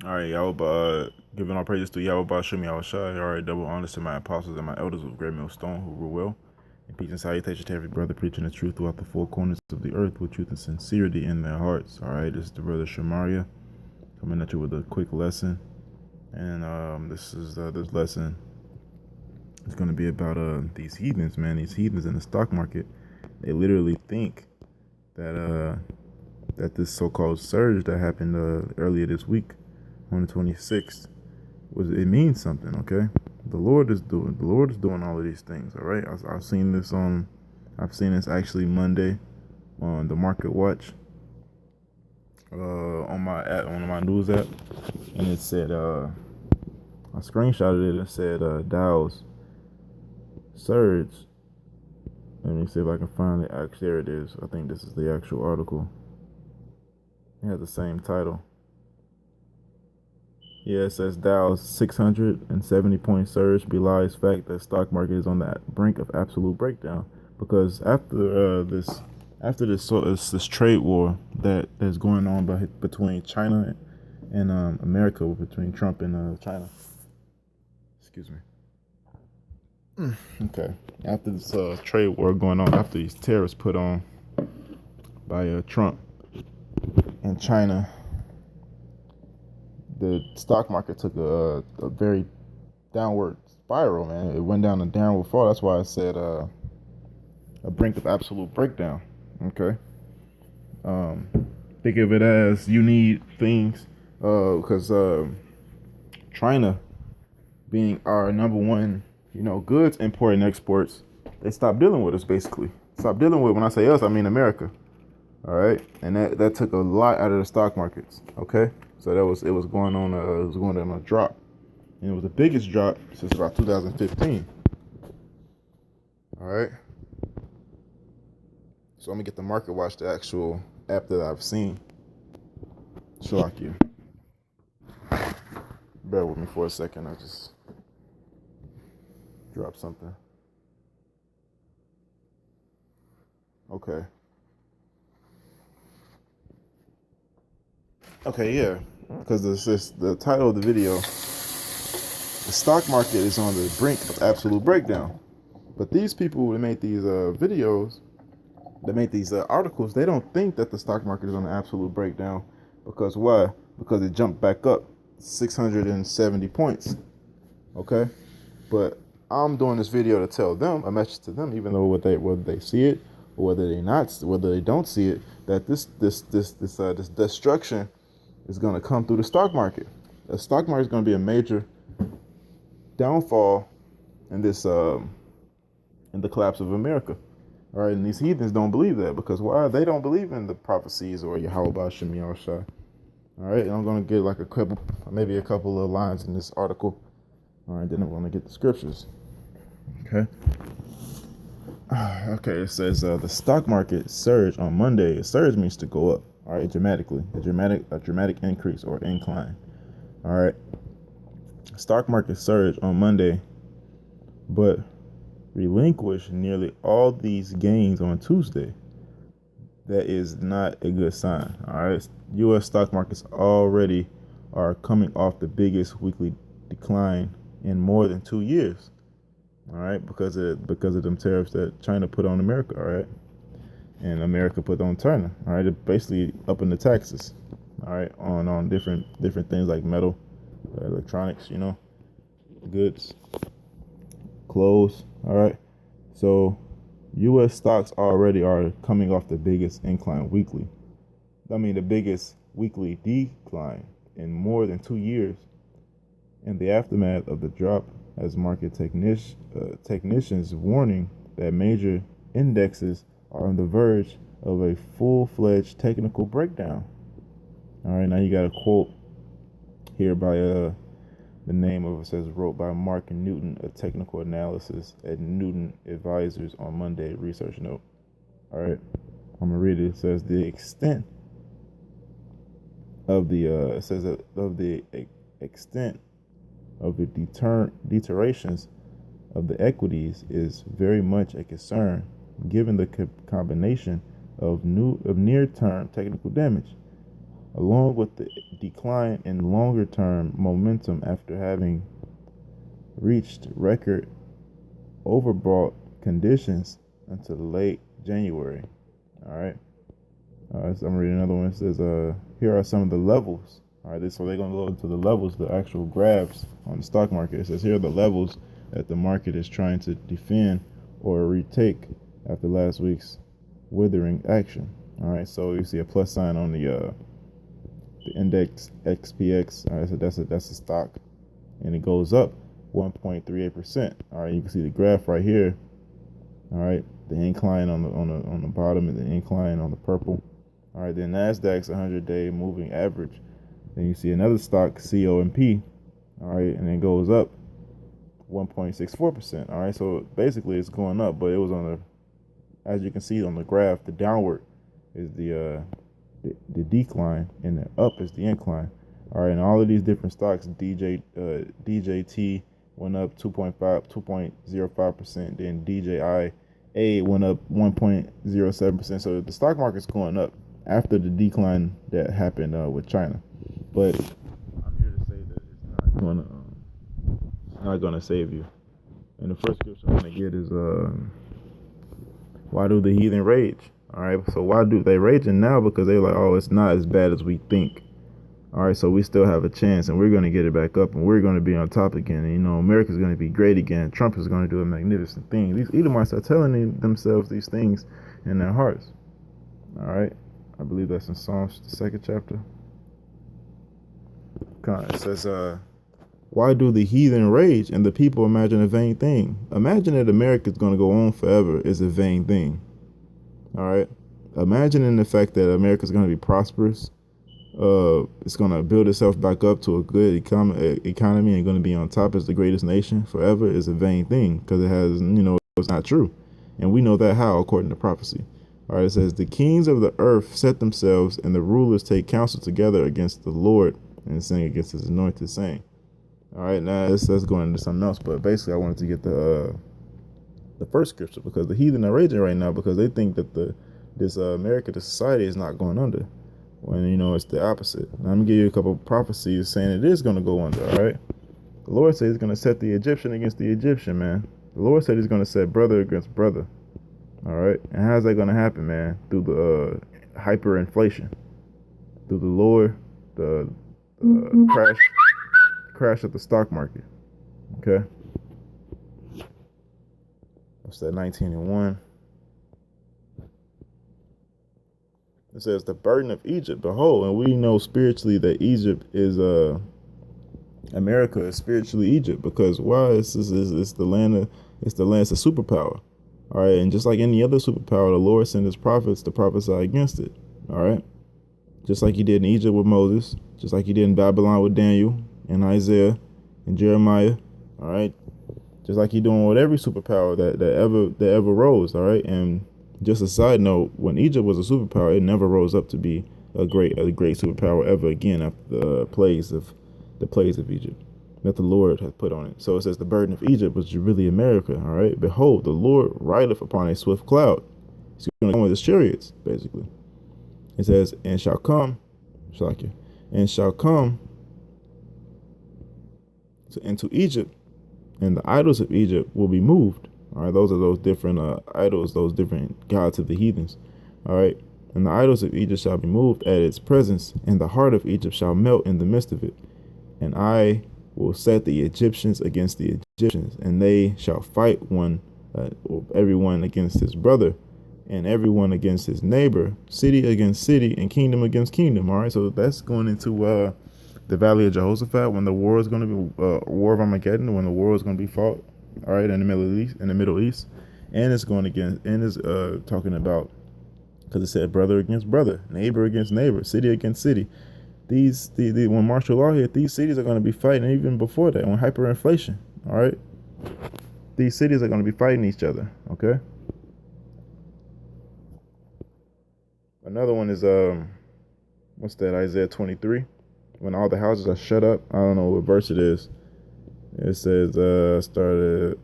All right, y'all. Giving all praises to Yahweh Shemi Awashai. All right, double honors to my apostles and my elders of Great Millstone who rule well. And peace and salutation to every brother preaching the truth throughout the four corners of the earth with truth and sincerity in their hearts. All right, this is the brother Shamaria coming at you with a quick lesson. And this lesson is going to be about these heathens, man. These heathens in the stock market. They literally think that this so-called surge that happened earlier this week on the 26th it means something. Okay, the Lord is doing all of these things. All right, I've seen this actually Monday on the Market Watch, on my news app, and it said I screenshotted it and said Dow's surge. Let me see if I can find the actual. There it is. I think this is the actual article. It has the same title. Yeah, it says Dow's 670-point surge belies fact that stock market is on the brink of absolute breakdown. Because after this trade war that's going on between China and America, between Trump and China. Excuse me. Okay. After this trade war going on, after these tariffs put on by Trump and China, the stock market took a very downward spiral, man. It went down a downward fall. That's why I said a brink of absolute breakdown. Okay. Um, think of it as you need things because China being our number one, goods import and exports, they stopped dealing with us basically. Stop dealing with, when I say us, I mean America. All right, and that took a lot out of the stock markets. Okay, so it was going on a drop, and it was the biggest drop since about 2015. All right, so I'm gonna get the Market Watch, the actual app that I've seen. Shalakia. Bear with me for a second. I just dropped something. Okay. Okay, yeah. Because the title of the video, the stock market is on the brink of absolute breakdown. But these people that made these videos, that made these articles, they don't think that the stock market is on an absolute breakdown. Because why? Because it jumped back up 670 points. Okay? But I'm doing this video to tell them, a message to them, even though whether they see it or whether they don't see it, that this destruction is going to come through the stock market. The stock market is going to be a major downfall in this in the collapse of America. All right, and these heathens don't believe that because why? They don't believe in the prophecies or Yahweh Shem Yahushua. All right, and I'm going to get like maybe a couple of lines in this article. All right, then I'm going to get the scriptures. Okay. Okay, it says the stock market surged on Monday. Surge means to go up. All right, dramatically, a dramatic increase or incline. All right, stock market surged on Monday, but relinquished nearly all these gains on Tuesday. That is not a good sign. All right, U.S. stock markets already are coming off the biggest weekly decline in more than 2 years. All right, because of them tariffs that China put on America. All right, and America put on China. All right, it basically upping the taxes. All right, on different things like metal, electronics, goods, clothes. All right, so U.S. stocks already are coming off the biggest incline weekly. I mean, the biggest weekly decline in more than 2 years. In the aftermath of the drop, as market technicians warning that major indexes are on the verge of a full-fledged technical breakdown. All right, now you got a quote here by the name of it says wrote by Mark Newton, a technical analysis at Newton Advisors on Monday. Research note. All right, I'm gonna read it. It says the extent of the it says that of the extent of the deteriorations of the equities is very much a concern, given the combination of near-term technical damage along with the decline in longer term momentum after having reached record overbought conditions until late January. All right. So I'm reading another one. It says, here are some of the levels. All right. So they're going to go into the levels, the actual graphs on the stock market. It says, here are the levels that the market is trying to defend or retake after last week's withering action. All right. So you see a plus sign on the index XPX. All right. So that's a stock, and it goes up 1.38%. All right. You can see the graph right here. All right. The incline on the bottom and the incline on the purple. All right, then Nasdaq's 100-day moving average. Then you see another stock, COMP. All right, and it goes up 1.64%. All right, so basically it's going up, but it was on the, as you can see on the graph, the downward is the decline, and the up is the incline. All right, and all of these different stocks, DJT went up 2.05%. Then DJI went up 1.07%. So the stock market's going up after the decline that happened with China. But I'm here to say that it's not gonna save you. And the first scripture I'm gonna get is why do the heathen rage? All right, so why do they raging now? Because they're like, oh, it's not as bad as we think. All right, so we still have a chance, and we're going to get it back up, and we're going to be on top again. And, America's going to be great again. Trump is going to do a magnificent thing. These Edomites are telling themselves these things in their hearts. All right, I believe that's in Psalms, the 2nd chapter. It says, why do the heathen rage and the people imagine a vain thing? Imagine that America is going to go on forever is a vain thing. All right, imagining the fact that America is going to be prosperous. It's going to build itself back up to a good economy and going to be on top as the greatest nation forever is a vain thing, because it has, it's not true. And we know that how, according to prophecy. All right, it says, the kings of the earth set themselves, and the rulers take counsel together against the Lord and sing against his anointed, saying. All right, now let's go into something else. But basically, I wanted to get the first scripture, because the heathen are raging right now because they think that this America, the society, is not going under, when it's the opposite. Now, I'm gonna give you a couple of prophecies saying it is gonna go under. All right, the Lord said he's gonna set the Egyptian against the Egyptian, man. The Lord said he's gonna set brother against brother. All right, and how's that gonna happen, man? Through the hyperinflation, through the crash of the stock market. Okay, what's that? 1901. It says the burden of Egypt. Behold, and we know spiritually that Egypt is America is spiritually Egypt, because why? It's the land it's a superpower. All right, and just like any other superpower, the Lord sent his prophets to prophesy against it. All right, just like he did in Egypt with Moses, just like he did in Babylon with Daniel and Isaiah and Jeremiah. All right, just like he doing with every superpower that ever rose. All right, and just a side note, when Egypt was a superpower, it never rose up to be a great superpower ever again after the plagues of Egypt that the Lord hath put on it. So it says the burden of Egypt was really America. All right, behold, the Lord rideth upon a swift cloud. He's going to come with his chariots, basically. It says, and shall come into Egypt, and the idols of Egypt will be moved. All right, those are those different idols, those different gods of the heathens. All right, and the idols of Egypt shall be moved at its presence, and the heart of Egypt shall melt in the midst of it. And I will set the Egyptians against the Egyptians, and they shall fight everyone against his brother, and everyone against his neighbor, city against city, and kingdom against kingdom. All right, so that's going into the Valley of Jehoshaphat, when the war is going to be War of Armageddon, when the war is going to be fought. All right, in the Middle East, and it's going against, and it's talking about, because it said brother against brother, neighbor against neighbor, city against city. When martial law hit, these cities are going to be fighting. Even before that, when hyperinflation. All right, these cities are going to be fighting each other. Okay. Another one is what's that? Isaiah 23. When all the houses are shut up. I don't know what verse it is. It says started.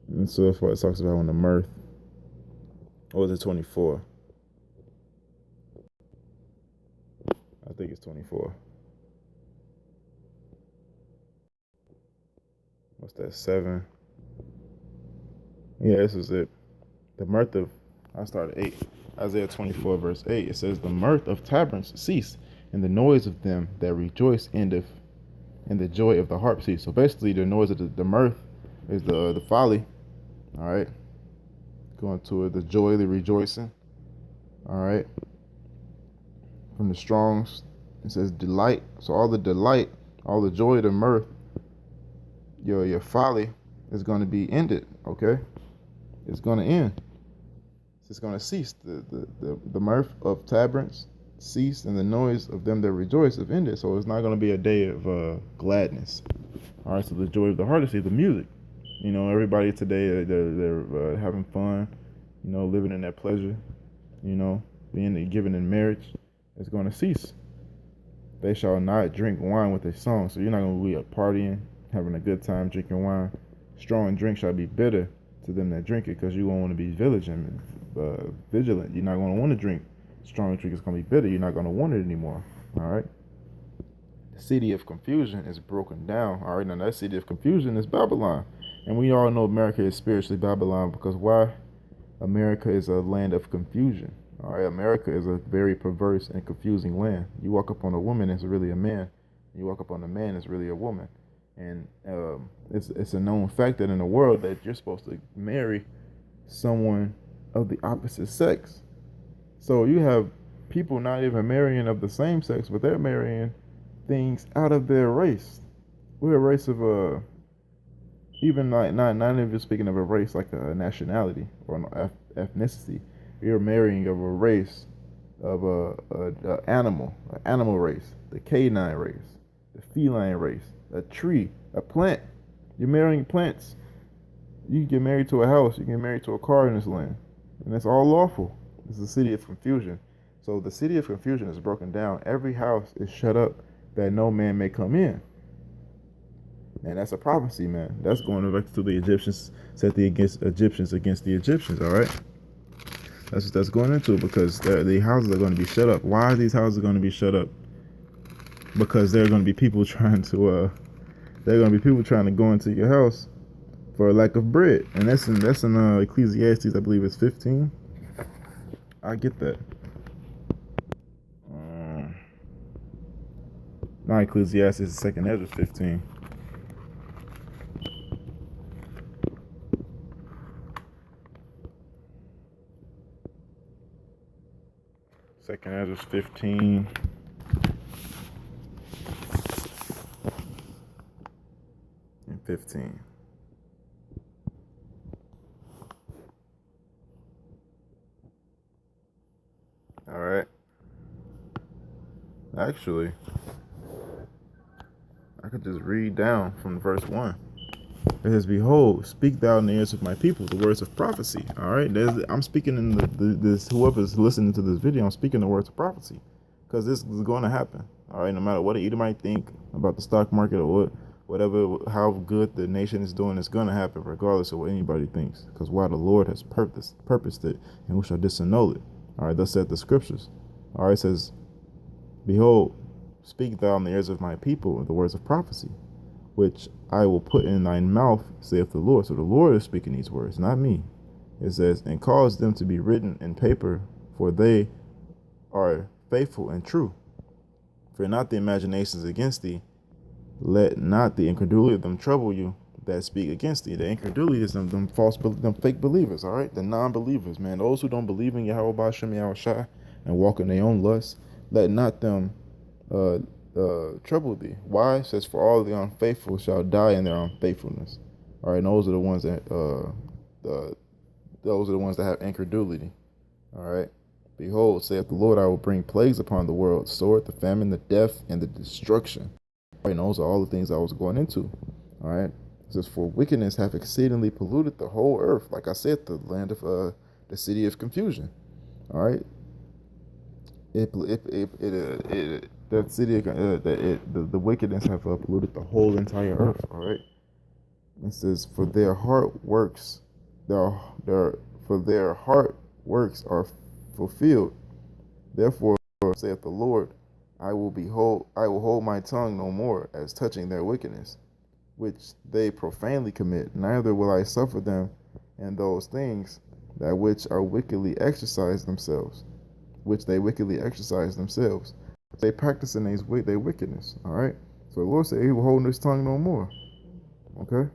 And so far it talks about when the mirth, or was it 24? I think it's 24. What's that, 7? Yeah, this is it. The mirth of, I started 8. Isaiah 24, verse 8. It says, the mirth of tabrets ceased, and the noise of them that rejoice endeth, and the joy of the harp ceased. So basically, the noise of the mirth is the folly. All right. Going to it, the joy, the rejoicing. All right. From the Strongs, it says delight. So all the delight, all the joy, the mirth, your folly is going to be ended. Okay. It's going to end. It's going to cease. The mirth of tabrets cease, and the noise of them that rejoice have ended. So it's not going to be a day of gladness. All right. So the joy of the heart is the music. You know, everybody today they're having fun. You know, living in that pleasure. You know, being given in marriage is going to cease. They shall not drink wine with a song. So you're not going to be partying, having a good time, drinking wine. Strong drink shall be bitter to them that drink it, because you won't want to be vigilant. You're not going to want to drink strong drink. It's going to be bitter. You're not going to want it anymore. All right. The city of confusion is broken down. All right. Now that city of confusion is Babylon, and we all know America is spiritually Babylon, because why? America is a land of confusion. All right, America is a very perverse and confusing land. You walk up on a woman, it's really a man. You walk up on a man, it's really a woman. And it's a known fact that in the world that you're supposed to marry someone of the opposite sex. So you have people not even marrying of the same sex, but they're marrying things out of their race. We're a race of even like not even speaking of a race like a nationality or an ethnicity. You're marrying of a race of a animal, an animal race, the canine race, the feline race, a tree, a plant. You're marrying plants. You can get married to a house. You can get married to a car in this land, and it's all lawful. It's the city of confusion. So the city of confusion is broken down. Every house is shut up that no man may come in. And that's a prophecy, man. That's going back to the Egyptians, set the Egyptians against the Egyptians, all right? That's what that's going into, because the houses are going to be shut up. Why are these houses going to be shut up? Because there are going to be people trying to go into your house for a lack of bread. And that's in Ecclesiastes, I believe it's 15. I get that. Not Ecclesiastes, it's 2nd Ezra 15. Second Ezra 15. And 15. All right. Actually, I could just read down from verse 1. It says, behold, speak thou in the ears of my people the words of prophecy. All right. I'm speaking in this, whoever's listening to this video, I'm speaking the words of prophecy, because this is going to happen. All right. No matter what you might think about the stock market or whatever, how good the nation is doing, it's going to happen regardless of what anybody thinks. Because why? The Lord has purposed it, and who shall disannul it? All right. Thus said the scriptures. All right. It says, behold, speak thou in the ears of my people the words of prophecy, which I will put in thine mouth, saith the Lord. So the Lord is speaking these words, not me. It says, and cause them to be written in paper, for they are faithful and true. Fear not the imaginations against thee. Let not the incredulity of them trouble you that speak against thee. The incredulity is them fake believers, all right? The non-believers, man. Those who don't believe in Yahweh B'Shem Yahushua and walk in their own lusts, let not them trouble thee. Why? It says, for all the unfaithful shall die in their unfaithfulness. All right, and those are the ones that have incredulity. All right. Behold, saith the Lord, I will bring plagues upon the world, sword, the famine, the death, and the destruction. All right, and those are all the things I was going into. All right. It says, for wickedness hath exceedingly polluted the whole earth. Like I said, the land of the city of confusion. All right. The wickedness have polluted the whole entire earth. All right. It says, "For their heart works, their for their heart works are fulfilled. Therefore, saith the Lord, I will hold my tongue no more as touching their wickedness, which they profanely commit. Neither will I suffer them in those things that which are wickedly exercise themselves, which they wickedly exercise themselves. They practice in their wickedness." All right. So the Lord said He will hold His tongue no more. Okay.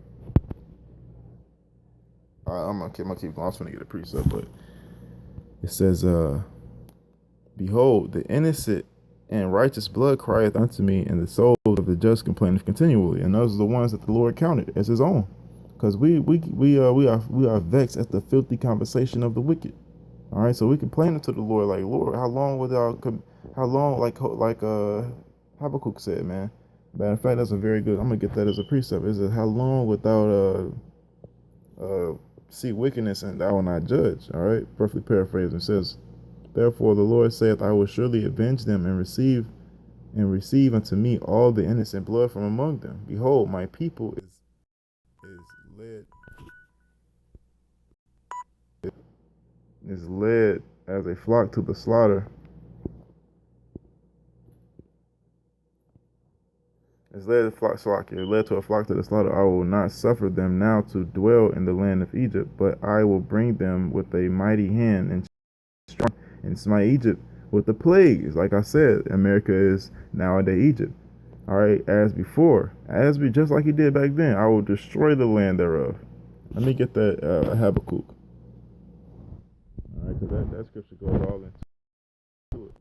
I'm gonna keep going. I was gonna get a precept, but it says, "Behold, the innocent and righteous blood crieth unto me, and the souls of the just complaineth continually." And those are the ones that the Lord counted as His own, because we are vexed at the filthy conversation of the wicked. All right, so we complain to the Lord like, "Lord, how long how long, Habakkuk said, man." Matter of fact, that's a very good. I'm gonna get that as a precept. Is it how long without see wickedness and thou will not judge? All right, roughly paraphrasing, it says, "Therefore the Lord saith, I will surely avenge them and receive unto me all the innocent blood from among them. Behold, my people is led as a flock to the slaughter. Is led to a flock to the slaughter. I will not suffer them now to dwell in the land of Egypt, but I will bring them with a mighty hand and strong, and smite Egypt with the plagues." Like I said, America is nowadays Egypt. All right, as before, just like He did back then, I will destroy the land thereof. Let me get that Habakkuk. All right, because that scripture goes all into it.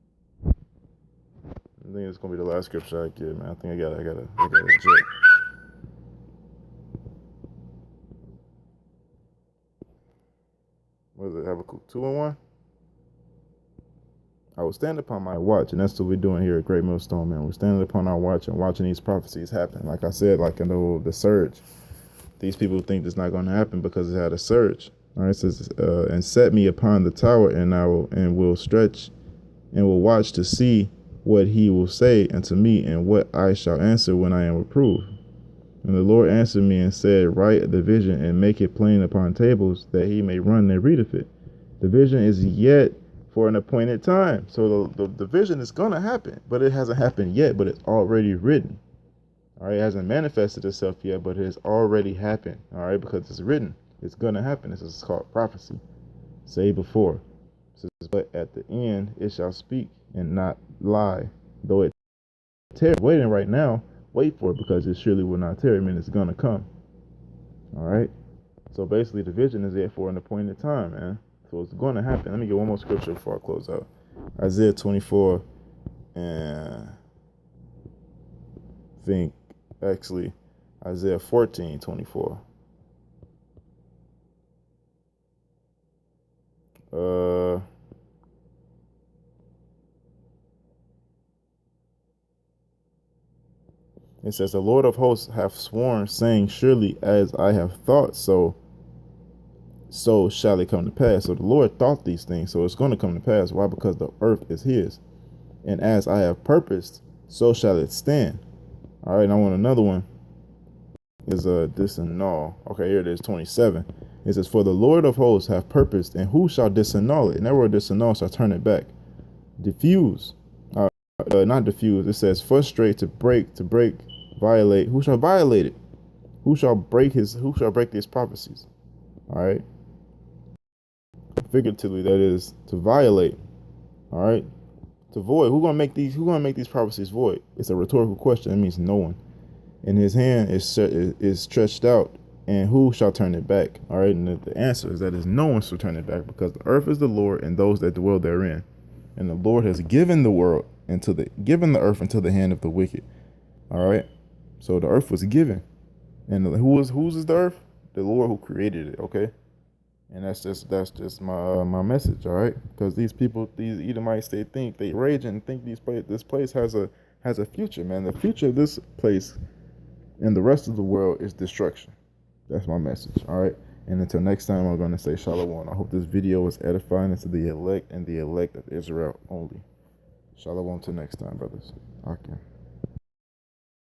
I think it's gonna be the last scripture I get, man. I think I gotta jet. What is it? Habakkuk 2:1. "I will stand upon my watch," and that's what we're doing here at Great Millstone, man. We're standing upon our watch and watching these prophecies happen. Like I said, like in the surge, these people think it's not going to happen because it had a surge. All right, it says, "And set me upon the tower, and will stretch and will watch to see what He will say unto me, and what I shall answer when I am reproved. And the Lord answered me and said, Write the vision and make it plain upon tables, that he may run and read of it." The vision is yet for an appointed time. So the vision is going to happen, but it hasn't happened yet, but it's already written. All right, it hasn't manifested itself yet, but it has already happened. All right, because it's written. It's going to happen. This is called prophecy. Say before. It says, "But at the end it shall speak and not lie. Though it tarry," waiting right now, wait for it, because it surely will not tarry. I mean, it's going to come. All right. So basically, the vision is there for an appointed time, man. So it's going to happen. Let me get one more scripture before I close out. Isaiah 24, and I think actually Isaiah 14:24. It says, "The Lord of hosts hath sworn, saying, Surely as I have thought, so shall it come to pass." So the Lord thought these things, so it's going to come to pass. Why? Because the earth is His. "And as I have purposed, so shall it stand." All right, and I want another one. Is disannul. Okay, here it is, 27. It says, "For the Lord of hosts hath purposed, and who shall disannul it?" And that word disannul shall turn it back. Diffuse. Not diffuse. It says frustrate, to break, violate. Who shall violate it? Who shall break these prophecies? All right. Figuratively, that is to violate. All right. To void. Who gonna make these prophecies void? It's a rhetorical question. It means no one. "And his hand is stretched out, and who shall turn it back?" All right, and the answer is that is no one shall turn it back, because the earth is the Lord and those that dwell therein, and the Lord has given the earth into the hand of the wicked. All right, so the earth was given, and whose is the earth? The Lord who created it. Okay, and that's just my message. All right, because these Edomites, they rage and think this place has a future, man. The future of this place and the rest of the world is destruction. That's my message. All right. And until next time, I'm going to say Shalom. I hope this video was edifying to the elect and the elect of Israel only. Shalom till next time, brothers. Okay.